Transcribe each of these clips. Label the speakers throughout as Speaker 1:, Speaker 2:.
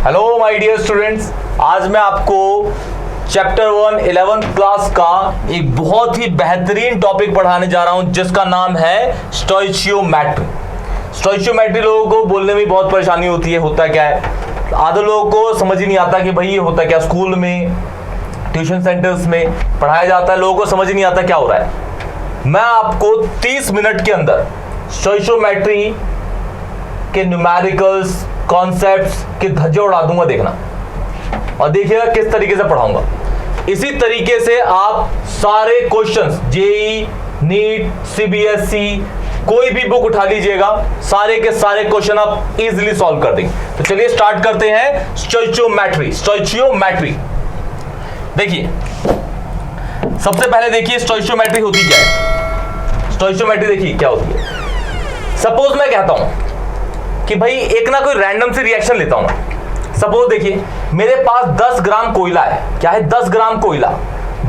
Speaker 1: Hello my dear students, आज मैं आपको चैप्टर 1 11th क्लास का एक बहुत ही बेहतरीन टॉपिक पढ़ाने जा रहा हूं जिसका नाम है स्टोइचियोमेट्री। स्टोइचियोमेट्री लोगों को बोलने में बहुत परेशानी होती है। होता क्या है, आधे लोगों को समझ ही नहीं आता कि भाई ये होता क्या। स्कूल में, ट्यूशन सेंटर्स में पढ़ाया जाता है, लोगों को समझ ही नहीं आता क्या हो रहा है। मैं आपको 30 मिनट के अंदर स्टोइचियोमेट्री के न्यूमेरिकल्स, कॉन्सेप्ट्स के धज्जे उड़ा दूंगा, देखना और देखिएगा किस तरीके से पढ़ाऊंगा। इसी तरीके से आप सारे क्वेश्चंस, जेई, नीट, सीबीएसई, कोई भी बुक उठा लीजिएगा, सारे के सारे क्वेश्चन आप इजीली सॉल्व कर देंगे। तो चलिए स्टार्ट करते हैं स्टोइचियोमेट्री। स्टोइचियोमेट्री देखिए, सबसे पहले देखिए स्टोइचियोमेट्री होती क्या है। स्टोइचियोमेट्री देखिए क्या होती है। सपोज मैं कहता हूं कि भाई एक ना कोई रैंडम से रिएक्शन लेता हूं। सपोज देखिए मेरे पास 10 ग्राम कोयला है। क्या है? 10 ग्राम कोयला।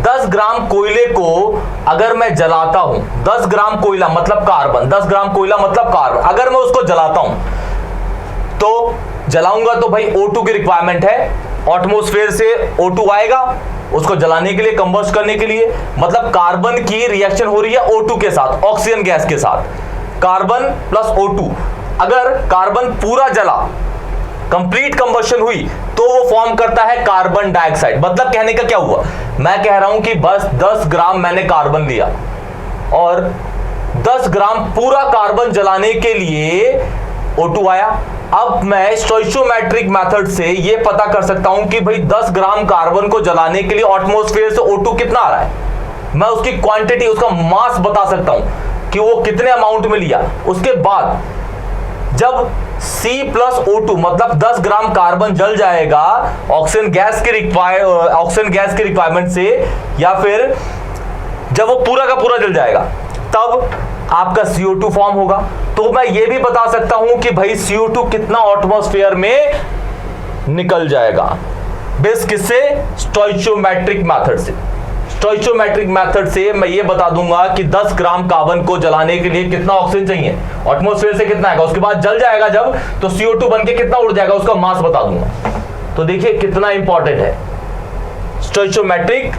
Speaker 1: 10 ग्राम कोयले को अगर मैं जलाता हूं, 10 ग्राम कोयला मतलब कार्बन, 10 ग्राम कोयला मतलब कार्बन, अगर मैं उसको जलाता हूं तो जलाऊंगा तो भाई O2 की रिक्वायरमेंट है। एटमॉस्फेयर से O2 आएगा उसको जलाने के लिए, कंबस्ट करने के लिए। मतलब कार्बन की रिएक्शन हो रही है O2 के साथ, ऑक्सीजन गैस के साथ, कार्बन प्लस O2। अगर कार्बन पूरा जला, कंप्लीट कंबशन हुई, तो वो फॉर्म करता है कार्बन डाइऑक्साइड। मतलब कहने का क्या हुआ, मैं कह रहा हूं कि बस 10 ग्राम मैंने कार्बन लिया और 10 ग्राम पूरा कार्बन जलाने के लिए O2 आया। अब मैं स्टोइचियोमेट्रिक मेथड से ये पता कर सकता हूं कि भाई 10 ग्राम कार्बन को जलाने के लिए एटमॉस्फेयर से O2 कितना आ रहा है। मैं उसकी क्वांटिटी, उसका मास बता सकता हूं कि वो कितने अमाउंट में लिया। उसके बाद जब C प्लस O2 मतलब 10 ग्राम कार्बन जल जाएगा ऑक्सीजन गैस की रिक्वायरमेंट से, या फिर जब वो पूरा का पूरा जल जाएगा तब आपका CO2 फॉर्म होगा। तो मैं ये भी बता सकता हूं कि भाई CO2 कितना एटमॉस्फेयर में निकल जाएगा। बेस किससे? स्टोइचियोमेट्रिक मेथड से। स्टोइचियोमेट्रिक मेथड से मैं ये बता दूंगा कि 10 ग्राम कार्बन को जलाने के लिए कितना ऑक्सीजन चाहिए, एटमॉस्फेयर से कितना आएगा, उसके बाद जल जाएगा जब, तो CO2 बन के कितना उड़ जाएगा, उसका मास बता दूंगा। तो देखिए कितना इंपॉर्टेंट है स्टोइचियोमेट्रिक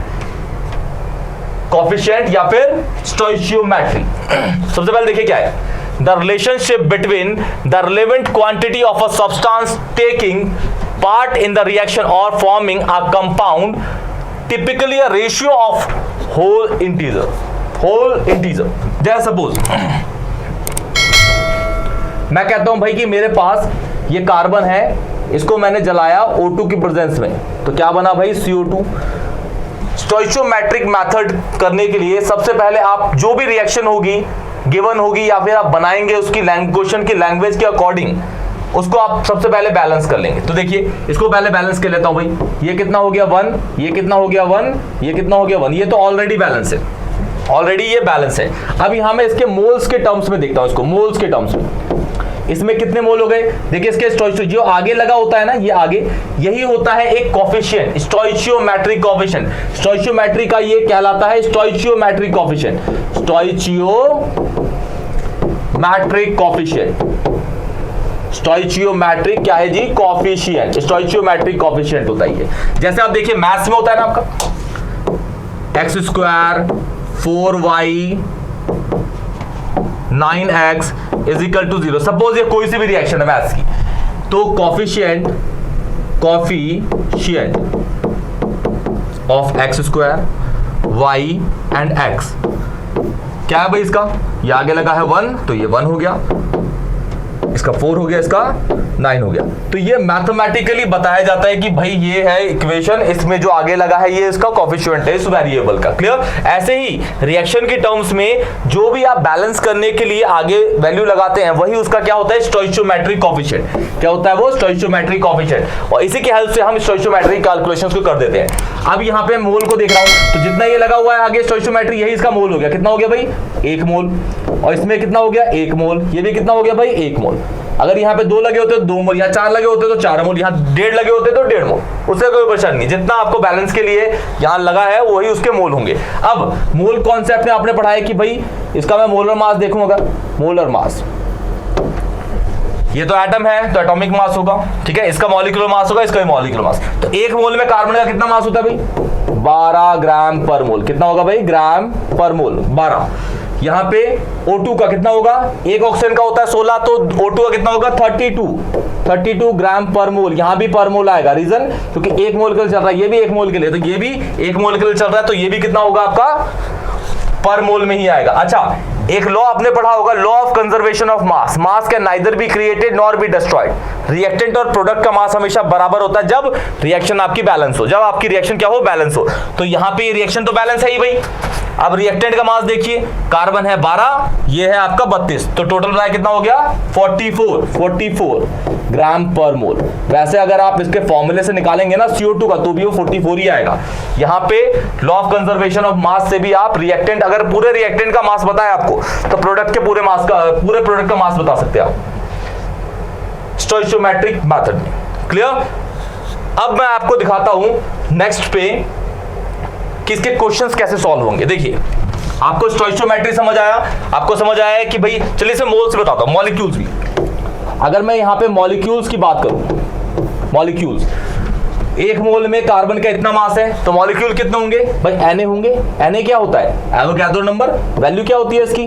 Speaker 1: कोएफिशिएंट या फिर स्टोइचियोमेट्री। सबसे पहले देखिए क्या है, the relationship between the relevant quantity of a substance taking part in the reaction और forming a compound, typically a ratio of whole integer. जैसे सपोज मैं कहता हूं भाई कि मेरे पास ये कार्बन है, इसको मैंने जलाया O2 की प्रेजेंस में, तो क्या बना भाई? CO2। स्टोइचियोमेट्रिक मेथड करने के लिए सबसे पहले आप जो भी रिएक्शन होगी, गिवन होगी, या फिर आप बनाएंगे उसकी क्वेश्चन की लैंग्वेज के अकॉर्डिंग, उसको आप सबसे पहले बैलेंस कर लेंगे। तो देखिए इसको पहले बैलेंस कर लेता हूं भाई। ये कितना हो गया 1, ये कितना हो गया 1, ये कितना हो गया 1। ये तो ऑलरेडी बैलेंस है, ऑलरेडी ये बैलेंस है। अब यहां मैं इसके मोल्स के टर्म्स में देखता हूं, इसको मोल्स के टर्म्स में इसमें कितने मोल हो गए। देखिए इसके स्टोइचियो जो आगे लगा होता है ना, ये आगे, यही होता है एक कोएफिशिएंट, स्टोइचियोमेट्रिक कोएफिशिएंट। स्टोइचियोमेट्री का ये कहलाता है स्टोइचियोमेट्रिक कोएफिशिएंट। स्टोइचियोमेट्रिक कोएफिशिएंट, स्टोइचियोमेट्रिक क्या है जी? कोएफिशिएंट। स्टोइचियोमेट्रिक कोएफिशिएंट होता है ये। जैसे आप देखिए मैथ्स में होता है ना आपका x² 4y 9x is equal to 0। Suppose ये कोई सी भी रिएक्शन है मैथ्स की, तो coefficient of x² y and x क्या है भाई? इसका ये आगे लगा है 1, तो ये 1 हो गया, इसका 4 हो गया, इसका 9 हो गया। तो ये मैथमेटिकली बताया जाता है कि भाई ये है इक्वेशन, इसमें जो आगे लगा है ये इसका कोएफिशिएंट है इस वेरिएबल का। क्लियर? ऐसे ही रिएक्शन की टर्म्स में जो भी आप बैलेंस करने के लिए आगे वैल्यू लगाते हैं, वही उसका क्या होता है? स्टोइचियोमेट्रिक कोएफिशिएंट। क्या होता है वो? स्टोइचियोमेट्रिक कोएफिशिएंट। और इसी की हेल्प से हम स्टोइचियोमेट्रिक कैलकुलेशंस को कर देते हैं। अब यहाँ पे मोल को देख रहा हूं, तो जितना ये लगा हुआ है आगे स्टोइचियोमेट्री, यही इसका मोल हो गया। कितना हो गया भाई? 1 मोल। और इसमें कितना हो गया? 1 मोल। ये भी कितना हो गया भाई? 1 मोल। अगर यहाँ पे 2 लगे होते तो 2 मोल, यहाँ 4 लगे होते तो 4 मोल, यहाँ 1.5 लगे होते तो 1.5 मोल, उससे कोई परेशानी नहीं। जितना आपको बैलेंस के लिए यहाँ लगा है वही उसके मोल होंगे। अब मोल कॉन्सेप्ट में आपने पढ़ा है कि भाई इसका मैं मोलर मास देखूंगा, मोलर मास ये तो एटम है तो एटॉमिक मास होगा, ठीक है, इसका मॉलिक्यूलर मास होगा, इसका भी मॉलिक्यूलर मास। तो एक मोल में कार्बन का कितना मास होता है भाई? 12 ग्राम पर मोल। कितना होगा भाई? ग्राम पर मोल 12। यहाँ पे O2 का कितना होगा? एक ऑक्सीजन का होता है 16, तो O2 का कितना होगा? 32 ग्राम पर मोल। यहाँ भी पर मोल आएगा, रीजन क्योंकि एक मोल के लिए चल रहा है, ये भी एक मोल के लिए, तो ये भी एक मोल के लिए चल रहा है, तो ये भी कितना होगा आपका? पर मोल में ही आएगा। अच्छा, एक लॉ आपने पढ़ा होगा, law of conservation of mass. Mass can neither be created nor be destroyed. Reactant और प्रोडक्ट का मास हमेशा बराबर होता है जब रिएक्शन आपकी बैलेंस हो, जब आपकी रिएक्शन क्या हो? बैलेंस हो। तो यहाँ पे रिएक्शन तो बैलेंस है ही भाई। अब रिएक्टेंट का मास देखिए, कार्बन है 12, ये है आपका 32, तो टोटल बनाए कितना हो गया? 44 ग्राम पर मोल। वैसे अगर आप इसके फॉर्मूले से निकालेंगे ना CO2 का, तो भी वो 44 ही आएगा। यहाँ पे law of conservation of mass से भी आप रिएक्टेंट, अगर पूरे रिएक्टेंट का मास बताए आपको, तो प्रोडक्ट के पूरे प्रोडक्ट का मास बता सकते हैं आप स्टोइचियोमेट्रिक मेथड में। क्लियर? अब मैं आपको दिखाता हूं नेक्स्ट पे कि इसके क्वेश्चंस कैसे सॉल्व होंगे। देखिए, आपको स्टोइचियोमेट्री समझ आया, आपको समझ आया कि भाई चलिए इसे मोल्स बताता हूं, मॉलिक्यूल्स भी। अगर मैं यहां पे मॉलिक्यूल्स की बात करूं, मॉलिक्यूल्स, एक मोल में कार्बन का इतना मास है, तो मॉलिक्यूल कितने होंगे भाई? Na होंगे। Na क्या होता है? Avogadro number. वैल्यू क्या होती है इसकी?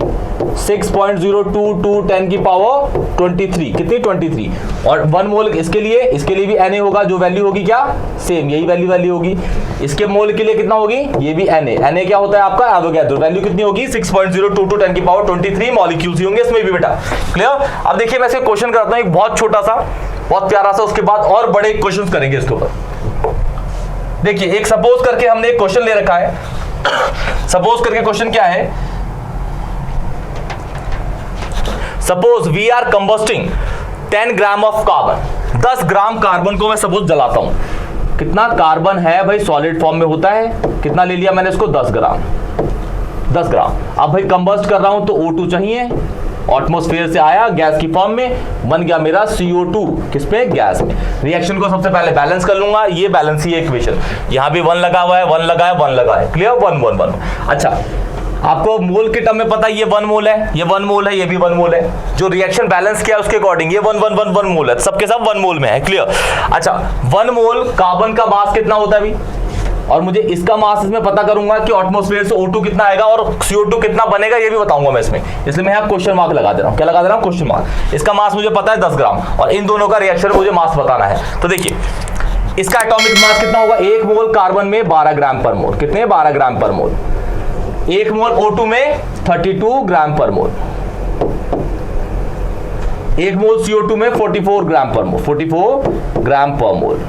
Speaker 1: 6.022 10 की पावर 23। कितनी? 23। और 1 मोल इसके लिए भी Na होगा, जो वैल्यू होगी क्या? सेम, यही वैल्यू होगी। इसके मोल के लिए कितना होगी? ये भी Na क्या होता है आपका? एवोगैड्रो। वैल्यू कितनी होगी? 6.022 10 की पावर 23 मॉलिक्यूल्स ही होंगे इसमें भी बेटा। क्लियर? अब देखिए मैं इसे क्वेश्चन कराता हूं, एक बहुत छोटा सा, बहुत प्यारा सा, उसके बाद और बड़े क्वेश्चन करेंगे इसके ऊपर। देखिए, एक सपोज करके हमने एक क्वेश्चन ले रखा है। सपोज करके क्वेश्चन क्या है? Suppose we are combusting 10 gram of carbon. 10 gram carbon को मैं सपोज जलाता हूं। कितना कार्बन है भाई? सॉलिड फॉर्म में होता है। कितना ले लिया मैंने इसको? 10 ग्राम। 10 ग्राम। अब भाई कंबस्ट कर रहा हूं तो O2 चाहिए, एटमॉस्फेयर से आया गैस की फॉर्म में, बन गया मेरा CO2। किस पे? गैस में। रिएक्शन को सबसे पहले बैलेंस कर लूंगा, ये बैलेंस ही इक्वेशन। यहां भी 1 लगा हुआ है, 1 लगा है, 1 लगा है। क्लियर? 1 1 1। अच्छा, आपको मोल के टर्म में पता है ये 1 मोल है, ये 1 मोल है, ये भी 1 मोल है। जो रिएक्शन बैलेंस किया उसके अकॉर्डिंग ये 1 1 1 1 मोल है, सबके सब 1 मोल में है। क्लियर? अच्छा, 1 मोल कार्बन का मास कितना होता है अभी? और मुझे इसका मास इसमें पता करूंगा कि एटमॉस्फेयर से O2 कितना आएगा और CO2 कितना बनेगा, ये भी बताऊंगा मैं इसमें। इसलिए मैं यहाँ क्वेश्चन मार्क लगा दे रहा हूँ। क्या लगा दे रहा हूँ? Question mark. इसका मास मुझे पता है 10 ग्राम, और इन दोनों का रिएक्शन मुझे मास बताना है। तो देखिए, इसका एटॉमिक मास कितना होगा? 1 मोल कार्बन में 12 ग्राम पर मोल। कितने? 12 ग्राम पर मोल। 1 मोल O2 में 32 ग्राम पर मोल। 1 मोल CO2 में 44 ग्राम पर मोल। 44 ग्राम पर मोल।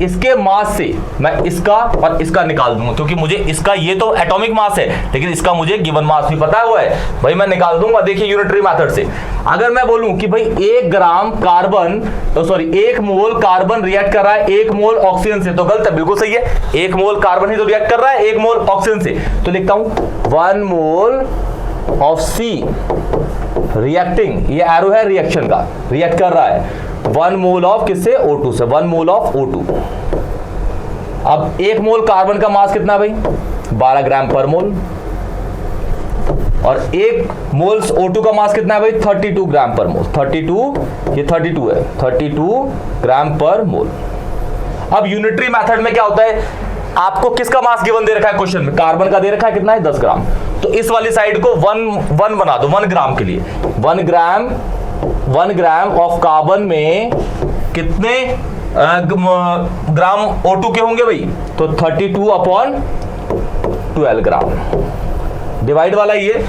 Speaker 1: इसके मास से मैं इसका और इसका निकाल दूंगा, क्योंकि मुझे इसका, ये तो एटॉमिक मास है, लेकिन इसका मुझे गिवन मास भी पता हुआ है भाई, मैं निकाल दूंगा। देखिए यूनिटरी मेथड से अगर मैं बोलूं कि भाई 1 ग्राम कार्बन, तो सॉरी 1 मोल कार्बन रिएक्ट कर रहा है 1 मोल ऑक्सीजन से, तो गलत है, बिल्कुल सही है। 1 मोल कार्बन ही तो रिएक्ट कर रहा है 1 मोल ऑक्सीजन से, तो लिखता हूं 1 मोल ऑफ C रिएक्टिंग, ये एरो है रिएक्शन का, रिएक्ट कर रहा है 1 मोल ऑफ किससे? O2 से। 1 मोल ऑफ O2। अब 1 मोल कार्बन का मास कितना भाई? 12 ग्राम पर मोल। और 1 मोल O2 का मास कितना है भाई? 32 ग्राम पर मोल। 32, ये 32 है, 32 ग्राम पर मोल। अब यूनिटरी मेथड में क्या होता है? आपको किसका मास गिवन दे रखा है क्वेश्चन में? कार्बन का दे रखा है, कितना है? 10 ग्राम। तो इस वाली साइड को 1 बना दो, 1 ग्राम के लिए। 1 ग्राम ऑफ कार्बन में कितने ग्राम O2 के होंगे भाई? तो 32/12 ग्राम। डिवाइड वाला ये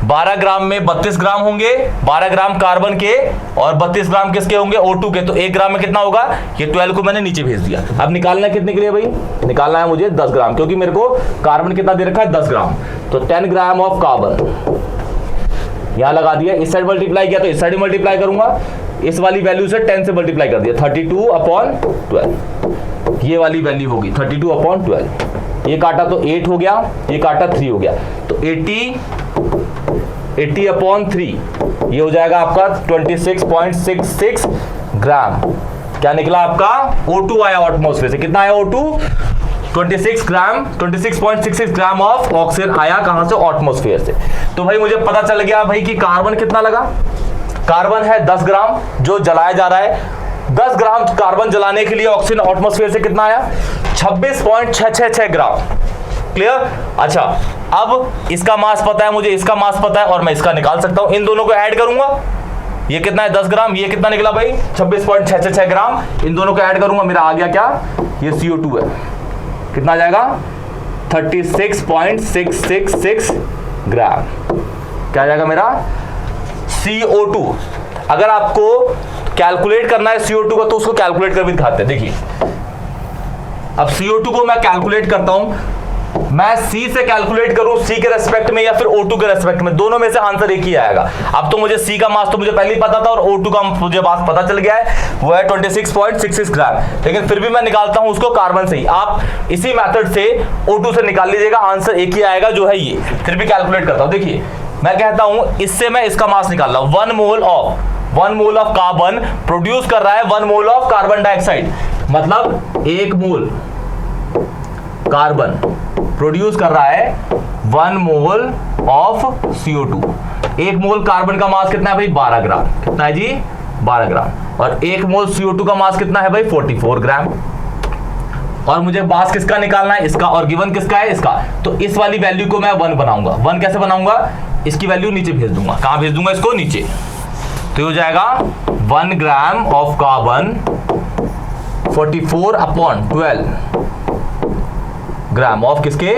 Speaker 1: 12 ग्राम में 32 ग्राम होंगे, 12 ग्राम कार्बन के और 32 ग्राम किसके होंगे? O2 के। तो 1 ग्राम में कितना होगा? ये 12 को मैंने नीचे भेज दिया। अब निकालना है कितने के लिए भाई? निकालना है मुझे 10 ग्राम, क्योंकि मेरे को कार्बन कितना दे रखा है? 10 ग्राम। तो 10 ग्राम ऑफ कार्बन यहां लगा दिया, इस साइड मल्टीप्लाई किया तो इस साइड मल्टीप्लाई करूंगा, इस वाली वैल्यू से 10 से मल्टीप्लाई कर दिया, 32/12 ये वाली वैल्यू होगी 32/12। ये काटा तो 8 हो गया, ये काटा 3 हो गया, तो 80/3 ये हो जाएगा आपका 26.66 ग्राम। क्या निकला आपका? O2 आया एटमॉस्फेयर से। कितना आया O2? 26 gram, 26.66 gram of oxygen आया कहां से? एटमॉस्फेयर से। तो भाई मुझे पता चल गया भाई कि कार्बन कितना लगा? कार्बन है 10 ग्राम जो जलाया जा रहा है। 10 ग्राम कार्बन जलाने के लिए ऑक्सीजन एटमॉस्फेयर से कितना आया? 26.666 ग्राम। क्लियर? अच्छा, अब इसका मास पता है मुझे, इसका मास पता है और मैं इसका निकाल सकता हूं। इन दोनों को ऐड करूंगा, ये कितना है 10 ग्राम, ये कितना निकला भाई 26.666 ग्राम। इन दोनों को ऐड करूंगा, मेरा आ गया क्या? ये CO2 है। कितना आ जाएगा? 36.666 ग्राम। क्या आ जाएगा मेरा? CO2। अगर आपको कैलकुलेट करना है CO2 का तो उसको कैलकुलेट कर भी दिखाते हैं। देखिए, अब CO2 को मैं कैलकुलेट करता हूं, मैं C से कैलकुलेट करूं C के रेस्पेक्ट में या फिर O2 के रेस्पेक्ट में, दोनों में से आंसर एक ही आएगा। अब तो मुझे C का मास तो मुझे पहले ही पता था और O2 का मुझे मास पता चल गया है, वो है 26.66 ग्राम। लेकिन फिर भी मैं निकालता हूं उसको कार्बन से ही। आप इसी मेथड से O2 से निकाल लीजिएगा, आंसर एक ही आएगा जो है ये। फिर भी कैलकुलेट करता हूं। देखिए, मैं कहता हूं इससे मैं इसका मास निकाल रहा हूं। 1 मोल ऑफ कार्बन प्रोड्यूस कर रहा है 1 मोल ऑफ कार्बन डाइऑक्साइड, मतलब 1 मोल कार्बन प्रोड्यूस कर रहा है 1 mole of CO2। 1 mole carbon का मास कितना है भाई? 12 ग्राम। कितना है जी? 12 ग्राम। और 1 मोल CO2 का मास कितना है भाई? 44 ग्राम। और मुझे मास किसका निकालना है? इसका। और गिवन किसका है? इसका। तो इस वाली वैल्यू को मैं 1 बनाऊंगा। 1 कैसे बनाऊंगा? इसकी वैल्यू नीचे भेज दूंगा। कहां भेज दूंगा इसको? नीचे। तो हो जाएगा 1 ग्राम ऑफ कार्बन 44/12 ग्राम ऑफ किसके?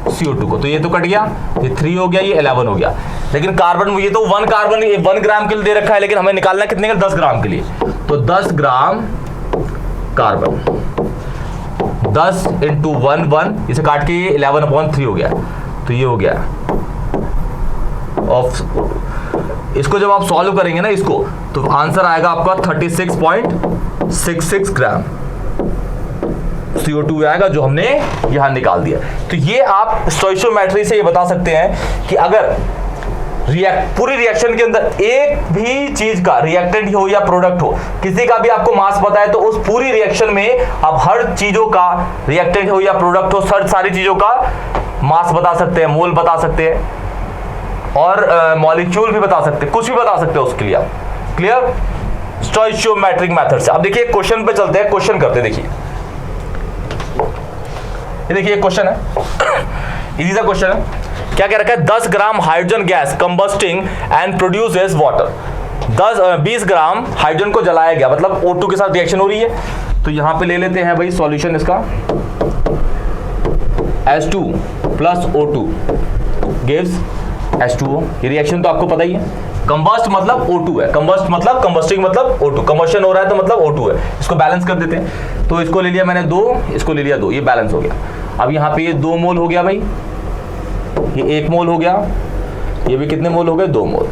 Speaker 1: CO2 को। तो ये तो कट गया, ये 3 हो गया, ये 11 हो गया। लेकिन कार्बन, ये तो 1 कार्बन 1 ग्राम के लिए दे रखा है, लेकिन हमें निकालना है कितने का? 10 ग्राम के लिए। तो 10 ग्राम कार्बन, 10 इंटू 1 इसे काट के ये 11/3 हो गया। तो ये हो गया ऑफ। इसको जब आप सॉल्व करेंगे ना इसको, तो आंसर आएगा आपका 36.66 ग्राम CO2 आएगा, जो हमने यहां निकाल दिया। तो ये आप स्टोइचियोमेट्री से ये बता सकते हैं कि अगर पूरी रिएक्शन के अंदर एक भी चीज का रिएक्टेंट हो या प्रोडक्ट हो, किसी का भी आपको मास पता है, तो उस पूरी रिएक्शन में आप हर चीजों का, रिएक्टेंट हो या प्रोडक्ट हो, सारी चीजों का मास बता सकते हैं, मोल बता सकते हैं और मॉलिक्यूल भी बता सकते हैं, कुछ भी बता सकते हैं उसके लिए आप। क्लियर? स्टोइचियोमेट्रिक मेथड से। अब देखिए क्वेश्चन पे चलते हैं, क्वेश्चन करते हैं। देखिए, ये देखिए क्वेश्चन है, इजी सा क्वेश्चन है। क्या कह रखा है? 10 gram hydrogen gas combusting and produces water. 20 gram hydrogen को जलाया गया, मतलब O2 के साथ रिएक्शन हो रही है। तो यहां पे ले लेते हैं भाई सॉल्यूशन इसका। H2 plus O2 gives H2O। ये रिएक्शन तो आपको पता ही है। कंबस्ट मतलब O2 है, कंबस्ट मतलब कंबस्टिंग मतलब O2, कंबस्शन हो रहा है तो मतलब O2 है। इसको बैलेंस कर देते हैं। तो इसको ले लिया मैंने 2, इसको ले लिया 2, ये बैलेंस हो गया। अब यहाँ पे ये 2 मोल हो गया भाई, ये 1 मोल हो गया, ये भी कितने मोल हो गए? 2 मोल।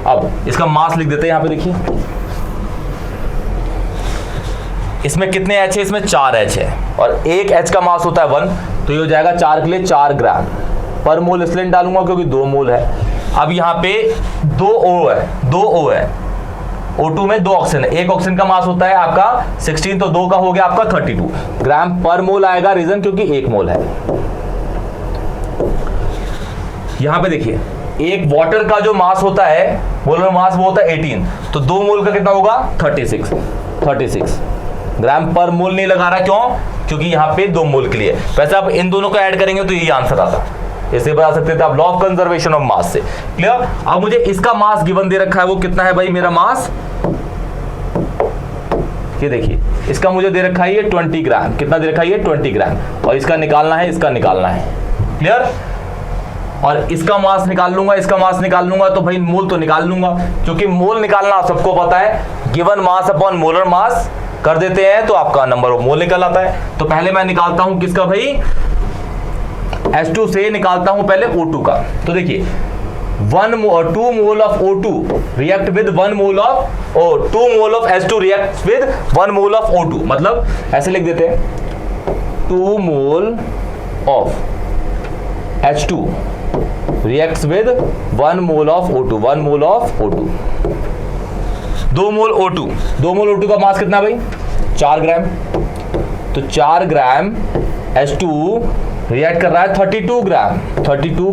Speaker 1: अब इसका मास लिख देते हैं यहाँ पे। देखिए इसमें कितने H है? इसमें 4 H है और 1 H का मास होता है 1, तो ये हो जाएगा 4 के लिए 4 ग्राम पर मोल, इसलिए डालूंगा क्योंकि 2 मोल है। अब यहाँ पे 2 O है, O2 में 2 ऑक्सीजन है। 1 ऑक्सीजन का मास होता है आपका 16, तो 2 का हो गया आपका 32 ग्राम पर मोल आएगा। रीजन क्योंकि 1 मोल है। यहां पे देखिए, एक वाटर का जो मास होता है, मोलर मास वो होता है 18, तो 2 मोल का कितना होगा? 36 ग्राम पर मोल नहीं लगा रहा। क्यों? क्योंकि यहां पे 2 मोल के लिए। वैसे आप इन दोनों को ऐड करेंगे तो यही आंसर आता। इसे बता सकते थे आप law of conservation of mass से। क्लियर? अब मुझे इसका मास गिवन दे रखा है, वो कितना है भाई? मेरा मास, ये देखिए, इसका मुझे दे रखा है ये 20 ग्राम। कितना दे रखा है? ये 20 ग्राम। और इसका निकालना है, इसका निकालना है। क्लियर? और इसका मास निकाल लूंगा, इसका मास निकाल लूंगा, तो भाई मोल तो निकाल लूंगा, क्योंकि मोल निकालना सबको पता है। Given mass upon molar mass कर देते हैं तो आपका नंबर ऑफ मोल निकल आता है। तो पहले मैं निकालता हूं किसका भाई? H2 से निकालता हूं पहले O2 का। तो देखिए 2 mole of O2 react with 1 mole of 2 mole of H2 react with 1 mole of O2। मतलब ऐसे लिख देते हैं 2 mole of H2 reacts with 1 mole of O2, 1 mole of O2, 2 mole O2, 2 mole O2 का मास कितना भाई? 4 ग्राम। तो 4 ग्राम H2 रिएक्ट कर रहा है 32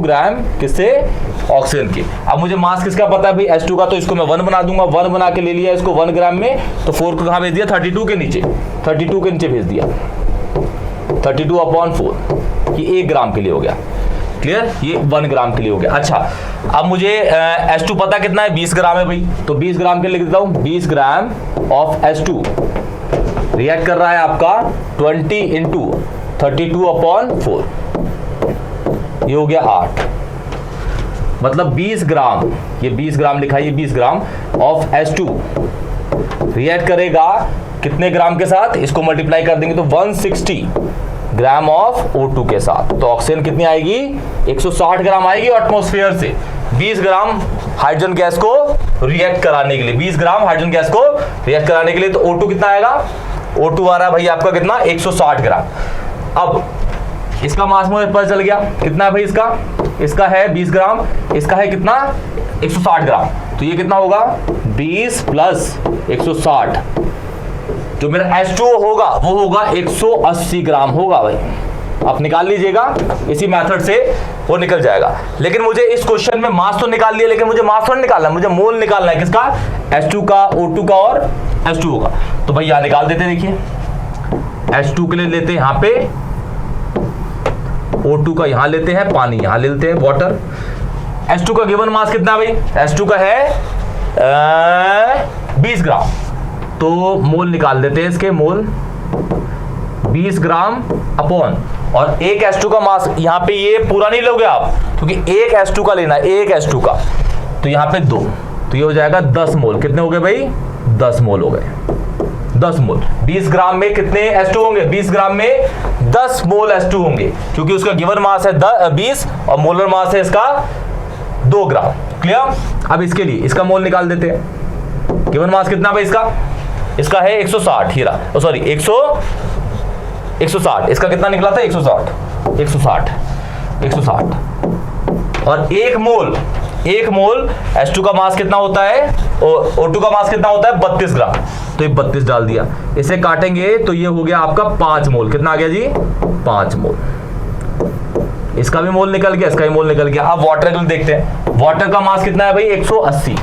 Speaker 1: ग्राम किससे, ऑक्सीजन के। अब मुझे मास किसका पता है भाई, H2 का, तो इसको मैं 1 बना दूंगा, 1 बना के ले लिया इसको 1 ग्राम में, तो 4 को कहाँ भेज दिया, 32 के नीचे, 32 के नीचे भेज दिया, 32/4, ये 1 ग्राम के लिए हो गया। क्लियर, ये 1 ग्राम के लिए हो गया। अच्छा, अब मुझे H2 पता कितना है, 20 ग्राम है भाई, तो 20 ग्राम के लिए लिख देता हूं, 20 ग्राम ऑफ H2 रिएक्ट कर रहा है आपका 20 × 32/4, ये हो गया 8, मतलब 20 ग्राम, ये 20 ग्राम लिखा है, ये 20 ग्राम ऑफ H2 रिएक्ट करेगा कितने ग्राम के साथ, इसको मल्टीप्लाई कर देंगे तो 160 ग्राम ऑफ O2 के साथ, तो ऑक्सीजन कितनी आएगी, 160 ग्राम आएगी एटमॉस्फेयर से 20 ग्राम हाइड्रोजन गैस को रिएक्ट कराने के लिए, 20 ग्राम हाइड्रोजन गैस को रिएक्ट कराने के लिए। तो O2 कितना आएगा, O2 आ रहा है भाई आपका कितना, 160 ग्राम। अब इसका मास मुझे पता चल गया कितना है भाई, इसका है 20 ग्राम, इसका है कितना, 160 ग्राम, तो ये कितना होगा 20 + 160, जो मेरा H2O होगा वो होगा 180 ग्राम होगा भाई। आप निकाल लीजिएगा, इसी मेथड से वो निकल जाएगा। लेकिन मुझे इस क्वेश्चन में मास तो निकाल लिया, लेकिन मुझे मास थोड़ा निकालना है, मुझे मोल निकालना है किसका, H2 का, O2 का और H2O का। तो भाई यहां निकाल देते हैं, देखिए H2 के लिए लेते हैं यहाँ पे, O2 का यहां लेते हैं, पानी यहां लेते हैं, वाटर। H2 का गिवन मास कितना भाई, H2 का है 20 ग्राम, तो मोल निकाल देते हैं इसके, मोल 20 ग्राम अपॉन, और एक H2 का मास, यहाँ पे ये पूरा नहीं लोगे आप, क्योंकि एक H2 का लेना है, एक H2 का, तो यहाँ पे 2, तो ये हो जाएगा 10 मोल। कितने हो गए भाई, 10 मोल हो गए, 10 मोल। 20 ग्राम में कितने H2 होंगे, 20 ग्राम में 10 मोल H2 होंगे, क्योंकि उसका गिवन मास है 20 और मोलर मास है इसका 2 ग्राम। क्लियर। अब इसके लिए इसका मोल निकाल देते हैं, गिवन मास कितना भाई इसका है 160, हीरा, सॉरी 160, इसका कितना निकला था, 160, और एक मोल H2 का मास कितना होता है, O2 का मास कितना होता है, 32 ग्राम, तो ये 32 डाल दिया, इसे काटेंगे तो ये हो गया आपका 5 मोल। कितना आ गया जी, 5 मोल। इसका भी मोल निकल गया, इसका भी मोल निकल गया। अब वाटर के लिए देखते हैं, वाटर का मास कितना है भाई, 180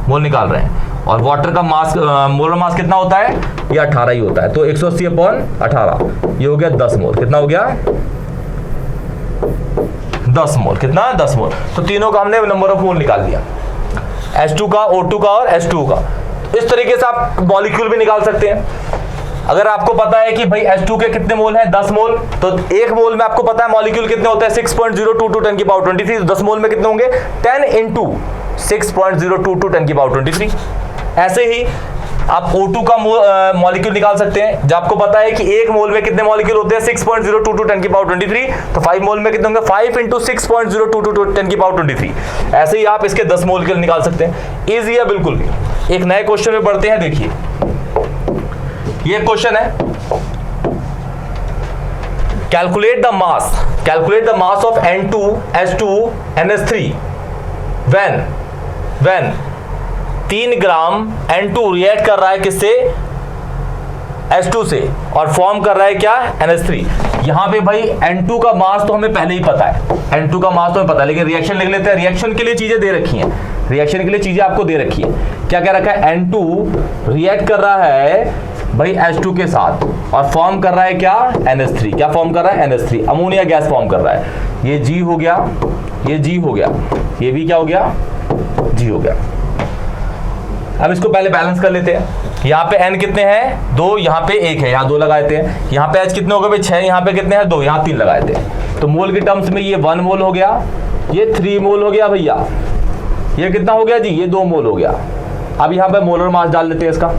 Speaker 1: मोल निकाल रहे हैं, और वाटर का मास, मोलर मास कितना होता है, ये 18 ही होता है, तो 180/18, ये हो गया 10 मोल। कितना हो गया, 10 मोल। कितना, 10 मोल। तो तीनों का हमने नंबर ऑफ मोल निकाल दिया, H2 का, O2 का और H2O का। इस तरीके से आप मॉलिक्यूल भी निकाल सकते हैं। अगर आपको पता है कि भाई H2 के कितने मोल हैं, 10 मोल, तो एक मोल में आपको पता है मॉलिक्यूल कितने होते हैं, 6.022 10 की पावर 23, तो 10 मोल में कितने होंगे, 10 × 6.022 10 की पावर 23। ऐसे ही आप O2 का मॉलिक्यूल निकाल सकते हैं, जब आपको पता है कि एक मोल में कितने मॉलिक्यूल होते हैं, 6.022 10 की पावर 23, तो 5 मोल में कितने होंगे, 5 × 6.022 10 की पावर 23। ऐसे ही आप इसके 10 मोल के निकाल सकते हैं। इजी है बिल्कुल भी। एक नए क्वेश्चन में बढ़ते हैं, देखिए ये क्वेश्चन है, calculate the mass of N2H2NH3 when 3 gram N2 react कर रहा है किससे, H2 से, और फॉर्म कर रहा है क्या, NH3। यहां पे भाई N2 का मास तो हमें पहले ही पता है, N2 का मास तो हमें पता है, लेकिन रिएक्शन लिख लेते हैं। रिएक्शन के लिए चीजें दे रखी हैं, रिएक्शन के लिए चीजें आपको दे रखी है। क्या कह रखा है, N2 रिएक्ट कर रहा है भाई H2 के साथ, और फॉर्म कर रहा है क्या, NH3। क्या फॉर्म कर रहा है, NH3, अमोनिया गैस फॉर्म कर रहा है। ये G हो गया, ये G हो गया, ये भी क्या हो गया, G हो गया। अब इसको पहले बैलेंस कर लेते हैं। यहाँ पे N कितने हैं, 2, यहाँ पे 1 है, यहाँ 2 लगाए थे। यहाँ पे H कितने हो गए भाई, 6, यहाँ पे कितने हैं, 2, यहाँ 3 लगाए थे। तो मोल की टर्म्स में ये 1 मोल हो गया, ये 3 मोल हो गया भैया, ये कितना हो गया जी, ये 2 मोल हो गया। अब यहाँ पे मोलर मास डाल लेते हैं इसका।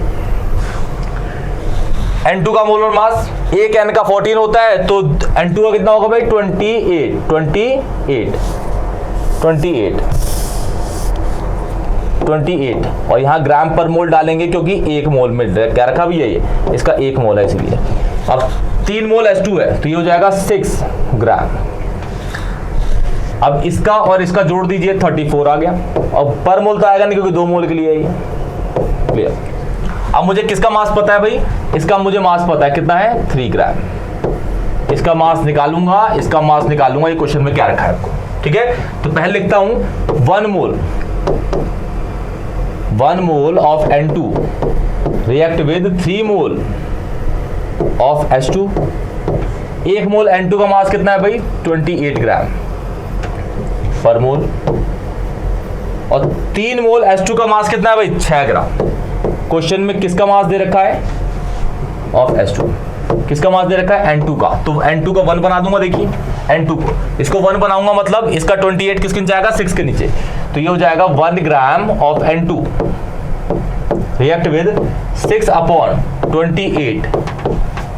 Speaker 1: N2 का मोलर मास, एक N का 14 होता है, तो N2 का कितना होगा भाई, 28, और यहाँ ग्राम पर मोल डालेंगे, क्योंकि 1 मोल में क्या रखा भी है, ये इसका 1 मोल है, इसलिए। अब 3 मोल H2 है, तो ये हो जाएगा 6 ग्राम। अब इसका और इसका जोड़ दीजिए, 34 आ गया, और पर मोल तो आएगा नहीं, क्योंकि 2 मोल के लिए है ये। क्लियर। अब मुझे किसका मास पता है भाई, इसका मुझे मास पता है, कितना है, 3 ग्राम। इसका मास निकालूंगा, इसका मास निकालूंगा, ये क्वेश्चन में क्या रखा है आपको, ठीक है। तो पहले लिखता हूं 1 mole of N2 react with 3 mole of H2। 1 mole N2 का मास कितना है भाई, 28 ग्राम पर मोल, और 3 मोल H2 का मास कितना है भाई, 6 ग्राम। क्वेश्चन में किसका मास दे रखा है, ऑफ H2, किसका मास दे रखा है, N2 का। तो N2 का 1 बना दूंगा, देखिए N2 को, इसको 1 बनाऊंगा, मतलब इसका 28 किसके नीचे आएगा, 6 के नीचे, तो ये हो जाएगा 1 gram of N2 react with 6/28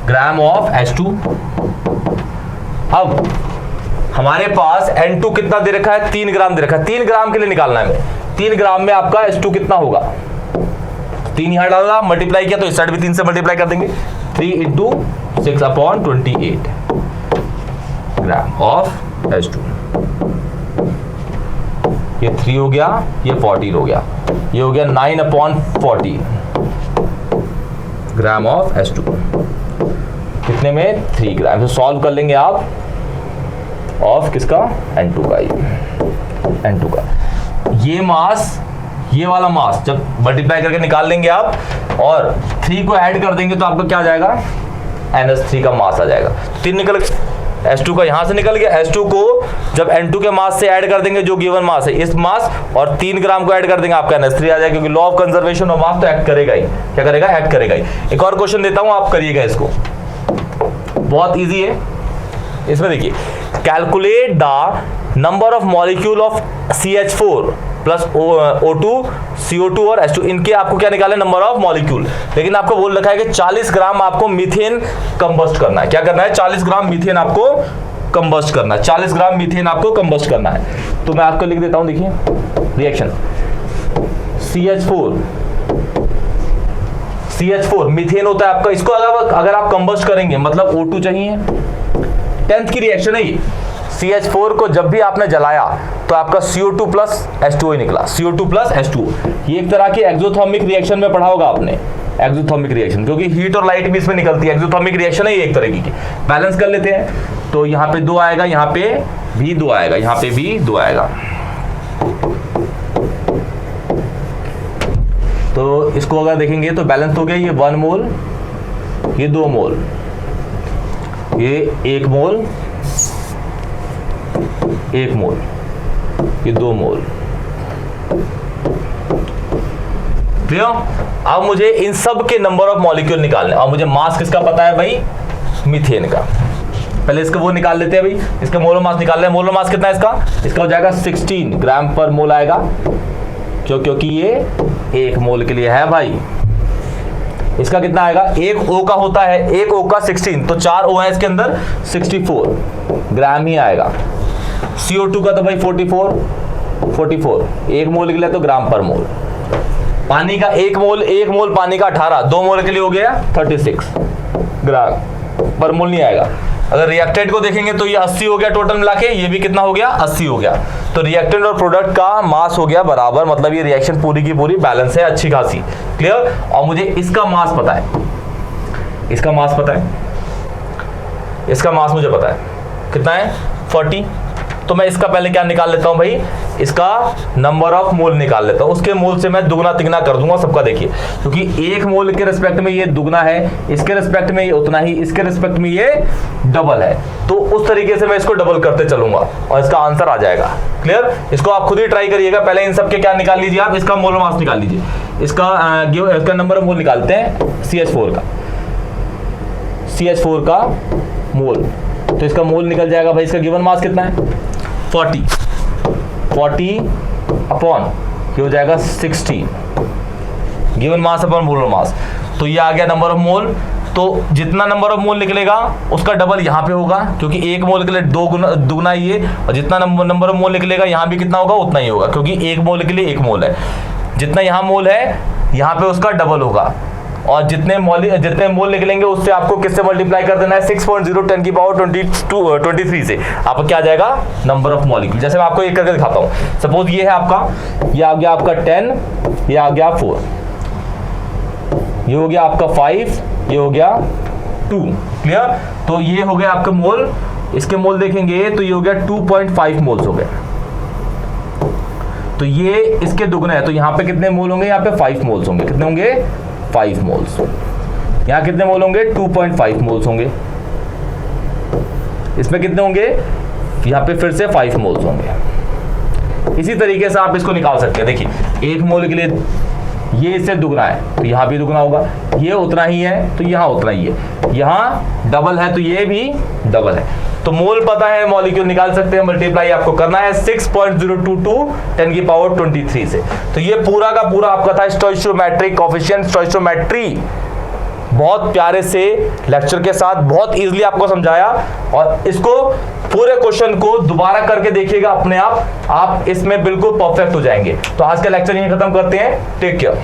Speaker 1: gram of H2। अब हमारे पास N2 कितना दे रखा है, 3 ग्राम दे रखा है, 3 ग्राम के लिए निकालना है। 3 ग्राम में आपका H2 कितना होगा, 3 यहां डाला, मल्टीप्लाई किया तो इस साइड भी 3 से मल्टीप्लाई कर देंगे, 3 × 6/28 ग्राम ऑफ H2। ये 3 हो गया, ये 14 हो गया, ये हो गया 9/40 ग्राम ऑफ H2, कितने में, 3 ग्राम। तो सॉल्व कर लेंगे आप ऑफ किसका, N2 का, N2 का। ये मास, ये वाला मास जब मल्टीप्लाई करके निकाल लेंगे आप और 3 को ऐड कर देंगे तो आपका क्या आ जाएगा, NH3 का मास आ जाएगा। 3 निकल गया, H2 का यहां से निकल गया, H2 को जब N2 के मास से ऐड कर देंगे जो गिवन मास है, इस मास और 3 ग्राम को ऐड कर देंगे, आपका NH3 आ जाएगा, क्योंकि law of conservation of mass तो एक्ट करेगा ही, क्या करेगा, एक्ट करेगा ही। एक और क्वेश्चन देता हूं, आप करिएगा इसको, बहुत ईजी है। इसमें देखिए, calculate the number of molecule of CH4 plus O2, CO2 और H2, इनके आपको क्या निकाले, नंबर ऑफ मॉलिक्यूल। लेकिन आपको बोल रखा है कि 40 ग्राम आपको मीथेन कंबस्ट करना है। क्या करना है, 40 ग्राम मीथेन आपको कंबस्ट करना है, 40 ग्राम मीथेन आपको कंबस्ट करना है। तो मैं आपको लिख देता हूं, देखिए रिएक्शन CH4 मीथेन होता है आपका, इसको अगर आप कंबस्ट करेंगे मतलब O2 चाहिए, 10th की रिएक्शन है ये। CH4 को जब भी आपने जलाया तो आपका CO2 प्लस H2O ही निकला, CO2 प्लस H2O। ये एक तरह की एक्सोथर्मिक रिएक्शन में पढ़ा होगा आपने, एक्सोथर्मिक रिएक्शन, क्योंकि हीट और लाइट भी इसमें निकलती है। एक्सोथर्मिक रिएक्शन है ये एक तरह की। बैलेंस कर लेते हैं, तो यहाँ पे 2 आएगा, यहाँ पे भी 2 आएगा, यहाँ पे भी 2 आएगा। तो इसको अगर देखेंगे तो बैलेंस हो गया, ये 1 मोल, ये 2 मोल, ये 1 मोल, 1 मोल, ये 2 मोल। क्लियर? अब मुझे इन सब के नंबर ऑफ मॉलिक्यूल निकालने, और मुझे मास किसका पता है भाई, मीथेन का। पहले इसका वो निकाल लेते हैं भाई, इसका मोलर मास निकाल रहे हैं। मोलर मास कितना है इसका हो जाएगा 16 ग्राम पर मोल आएगा, क्योंकि ये 1 मोल के लिए है भाई। इसका कितना आएगा, 1 O का होता है, 1 O का 16, तो 4 O है इसके अंदर, 64 ग्राम ही आएगा। CO2 का तो भाई 44, 1 मोल के लिए तो ग्राम पर मोल। पानी का 1 मोल पानी का 18, 2 मोल के लिए हो गया 36 ग्राम पर मोल नहीं आएगा। अगर रिएक्टेंट को देखेंगे तो ये 80 हो गया टोटल मिला के, ये भी कितना हो गया, 80 हो गया। तो रिएक्टेंट और प्रोडक्ट का मास हो गया बराबर, मतलब ये रिएक्शन पूरी की पूरी बैलेंस है, अच्छी खासी। क्लियर? और मुझे इसका मास पता है, इसका मास पता है, इसका मास मुझे पता है कितना है, 40। तो मैं इसका पहले क्या निकाल लेता हूं भाई, इसका नंबर ऑफ मोल निकाल लेता हूं। उसके मोल से मैं दुगना तिगना कर दूंगा सबका, देखिए, क्योंकि 1 मोल के रिस्पेक्ट में ये दुगना है, इसके रिस्पेक्ट में ये उतना ही, इसके रिस्पेक्ट में ये डबल है। तो उस तरीके से मैं इसको डबल करते चलूंगा और इसका आंसर आ जाएगा। क्लियर? इसको आप खुद ही ट्राई करिएगा। पहले इन सबके क्या निकाल लीजिए आप, इसका मोल मास निकाल लीजिए, इसका नंबर ऑफ मोल निकालते हैं CH4 का मोल। तो इसका मोल निकल जाएगा भाई, इसका गिवन मास कितना है, 40 अपॉन ये हो जाएगा 16 given mass upon molar mass. तो ये आ गया नंबर ऑफ मोल। तो जितना नंबर ऑफ मोल निकलेगा उसका डबल यहाँ पे होगा, क्योंकि 1 मोल के लिए दुगना ही है, और जितना नंबर ऑफ मोल निकलेगा यहाँ भी कितना होगा, उतना ही होगा, क्योंकि 1 मोल के लिए 1 मोल है। जितना यहाँ मोल है यहाँ पे उसका डबल होगा, और जितने मोल निकलेंगे उससे आपको किससे मल्टीप्लाई कर देना है, 6.0 10 की पावर 23 से आपका क्या आ जाएगा, नंबर ऑफ मॉलिक्यूल। जैसे मैं आपको एक करके दिखाता हूँ। सपोज ये है आपका, ये आ गया आपका 10, ये आ गया 4, ये हो गया आपका 5, ये हो गया 2। क्लियर? तो ये हो गया आपका मोल, इसके मोल देखेंगे तो ये हो गया 2.5 मोल्स हो गए। तो ये इसके दुगने है, तो यहां पे कितने मोल होंगे? यहाँ पे 5 मोल्स होंगे। कितने होंगे? 5 मोल्स। यहां कितने मोल होंगे? 2.5 मोल्स होंगे। इसमें कितने होंगे? यहां पे फिर से 5 मोल्स होंगे। इसी तरीके से आप इसको निकाल सकते हैं। देखिए 1 मोल के लिए ये इससे दुगना है तो यहां भी दुगना होगा, ये उतना ही है तो यहां उतना ही है, यहां डबल है तो ये भी डबल है। तो मोल पता है, मॉलिक्यूल निकाल सकते हैं, मल्टीप्लाई आपको करना है 6.022 10 की पावर 23 से। तो ये पूरा का पूरा आपका था स्टोइचियोमेट्रिक कोएफिशिएंट, स्टोइचियोमेट्री। बहुत प्यारे से लेक्चर के साथ बहुत इजीली आपको समझाया, और इसको पूरे क्वेश्चन को दोबारा करके देखिएगा अपने आप इसमें बिल्कुल परफेक्ट हो जाएंगे। तो आज का लेक्चर यहीं खत्म करते हैं। Take care.